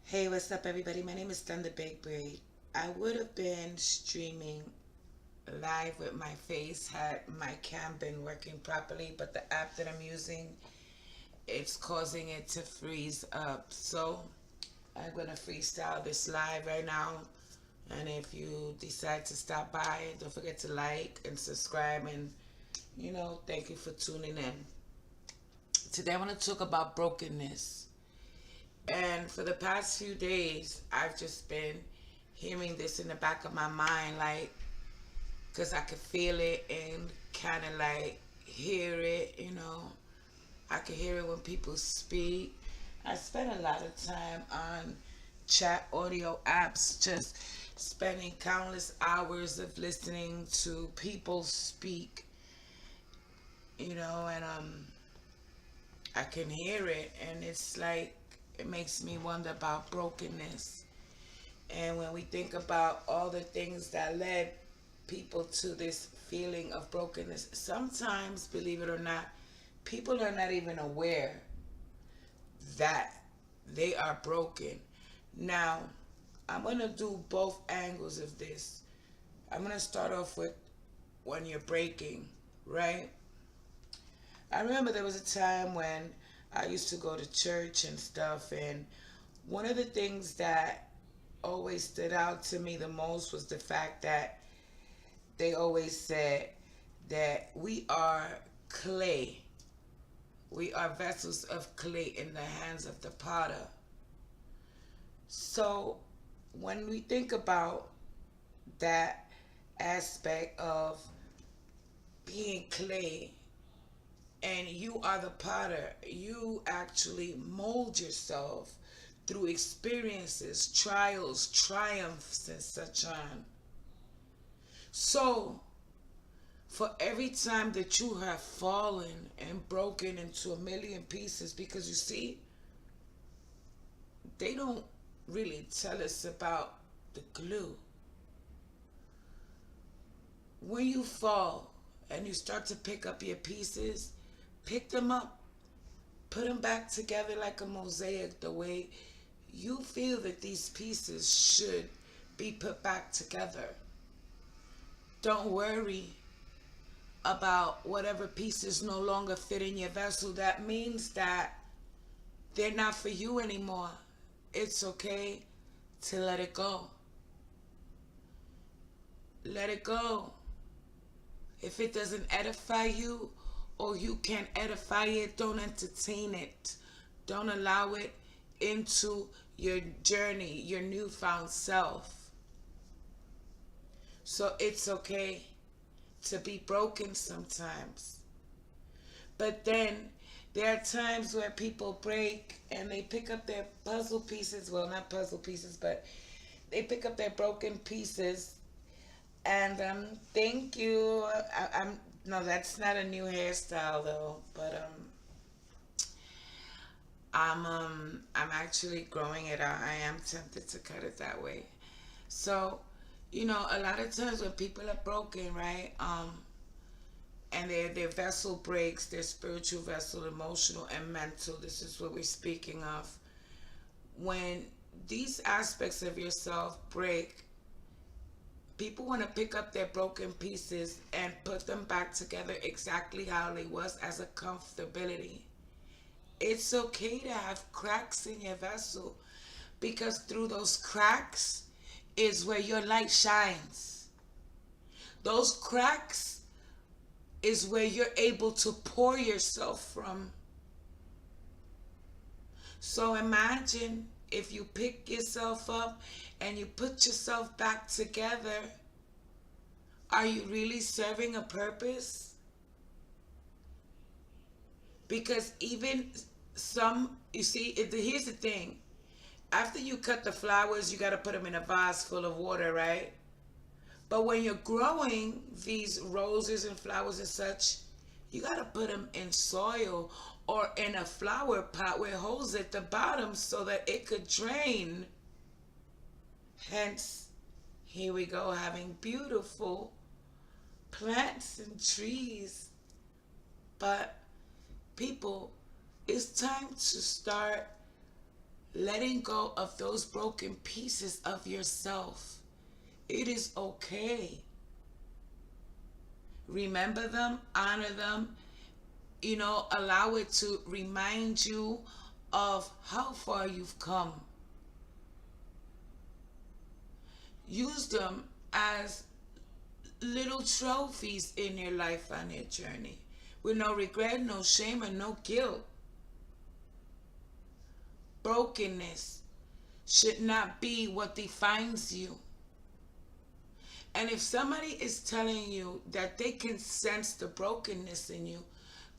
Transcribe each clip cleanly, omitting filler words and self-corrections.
Hey, what's up, everybody? My name is Thunder Big Braid. I would have been streaming live with my face had my cam been working properly, but the app that I'm using, it's causing it to freeze up. So I'm gonna freestyle this live right now. And if you decide to stop by, don't forget to like and subscribe. And thank you for tuning in. Today I want to talk about brokenness. And for the past few days, I've just been hearing this in the back of my mind, like, because I could feel it and kind of like hear it. I could hear it when people speak. I spend a lot of time on chat audio apps, just spending countless hours of listening to people speak, and I can hear it, and it's like, it makes me wonder about brokenness. And when we think about all the things that led people to this feeling of brokenness, sometimes, believe it or not, people are not even aware that they are broken. Now, I'm going to do both angles of this. I'm going to start off with when you're breaking, right? I remember there was a time when I used to go to church and stuff, and one of the things that always stood out to me the most was the fact that they always said that we are clay. We are vessels of clay in the hands of the potter. So when we think about that aspect of being clay and you are the potter, you actually mold yourself through experiences, trials, triumphs, and such on. So, for every time that you have fallen and broken into a million pieces, because you see, they don't really tell us about the glue. When you fall and you start to pick up your pieces, pick them up, put them back together like a mosaic, the way you feel that these pieces should be put back together. Don't worry about whatever pieces no longer fit in your vessel. That means that they're not for you anymore. It's okay to let it go. Let it go. If it doesn't edify you or you can't edify it, don't entertain it. Don't allow it into your journey, your newfound self. So it's okay to be broken sometimes. But then there are times where people break and they pick up their puzzle pieces. Well, not puzzle pieces, but they pick up their broken pieces. And thank you. I'm no, that's not a new hairstyle though. But I'm actually growing it out. I am tempted to cut it that way. So, a lot of times when people are broken, right? And their vessel breaks, their spiritual vessel, emotional and mental. This is what we're speaking of. When these aspects of yourself break, people want to pick up their broken pieces and put them back together exactly how they was, as a comfortability. It's okay to have cracks in your vessel, because through those cracks is where your light shines. Those cracks is where you're able to pour yourself from. So imagine if you pick yourself up and you put yourself back together, are you really serving a purpose? Because even you see, here's the thing. After you cut the flowers, you got to put them in a vase full of water, right? But when you're growing these roses and flowers and such, you got to put them in soil or in a flower pot with holes at the bottom so that it could drain. Hence, here we go, having beautiful plants and trees. But people, it's time to start letting go of those broken pieces of yourself. It is okay. Remember them, honor them, allow it to remind you of how far you've come. Use them as little trophies in your life on your journey with no regret, no shame, and no guilt. Brokenness should not be what defines you. And if somebody is telling you that they can sense the brokenness in you,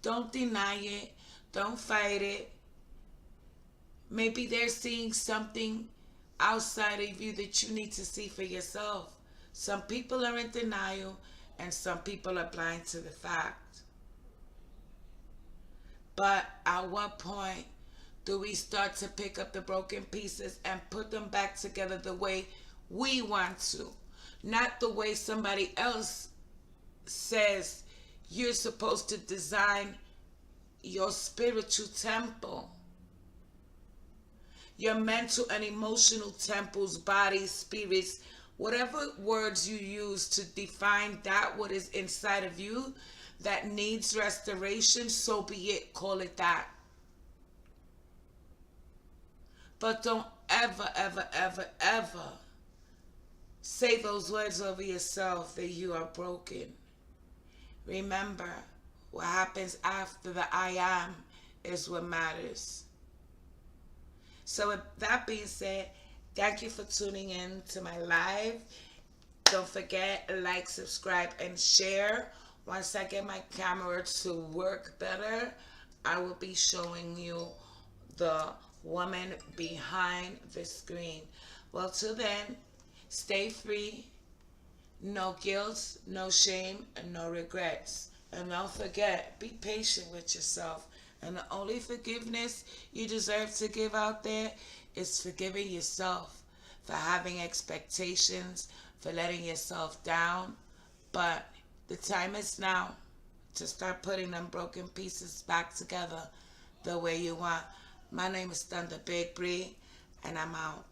don't deny it, don't fight it. Maybe they're seeing something outside of you that you need to see for yourself. Some people are in denial and some people are blind to the fact. But at what point do we start to pick up the broken pieces and put them back together the way we want to? Not the way somebody else says you're supposed to design your spiritual temple, your mental and emotional temples, bodies, spirits, whatever words you use to define that what is inside of you that needs restoration, so be it, call it that. But don't ever, ever, ever, ever say those words over yourself that you are broken. Remember, what happens after the I am is what matters. So with that being said, thank you for tuning in to my live. Don't forget, like, subscribe, and share. Once I get my camera to work better, I will be showing you the woman behind the screen. Well, till then, stay free. No guilt, no shame, and no regrets. And don't forget, be patient with yourself. And the only forgiveness you deserve to give out there is forgiving yourself for having expectations, for letting yourself down. But the time is now to start putting them broken pieces back together the way you want. My name is Thunder Big Bree, and I'm out.